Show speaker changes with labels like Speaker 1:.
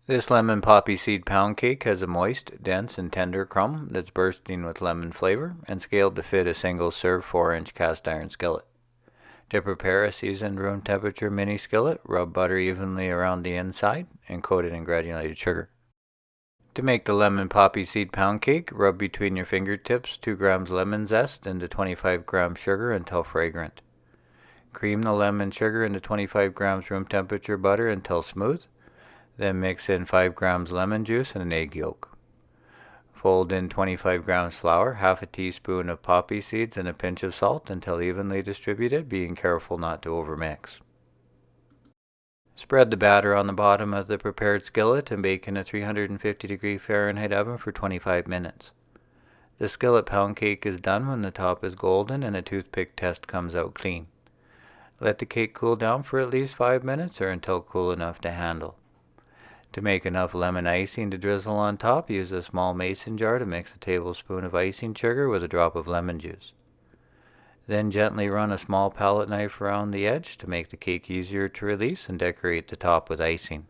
Speaker 1: This lemon poppy seed pound cake has a moist, dense, and tender crumb that's bursting with lemon flavor and scaled to fit a single serve 4-inch cast iron skillet. To prepare a seasoned room temperature mini skillet, rub butter evenly around the inside and coat it in granulated sugar. To make the lemon poppy seed pound cake, rub between your fingertips 2 grams lemon zest into 25 grams sugar until fragrant. Cream the lemon sugar into 25 grams room temperature butter until smooth. Then mix in 5 grams lemon juice and an egg yolk. Fold in 25 grams flour, half a teaspoon of poppy seeds, and a pinch of salt until evenly distributed, being careful not to overmix. Spread the batter on the bottom of the prepared skillet and bake in a 350-degree Fahrenheit oven for 25 minutes. The skillet pound cake is done when the top is golden and a toothpick test comes out clean. Let the cake cool down for at least 5 minutes or until cool enough to handle. To make enough lemon icing to drizzle on top, use a small mason jar to mix a tablespoon of icing sugar with a drop of lemon juice. Then gently run a small palette knife around the edge to make the cake easier to release and decorate the top with icing.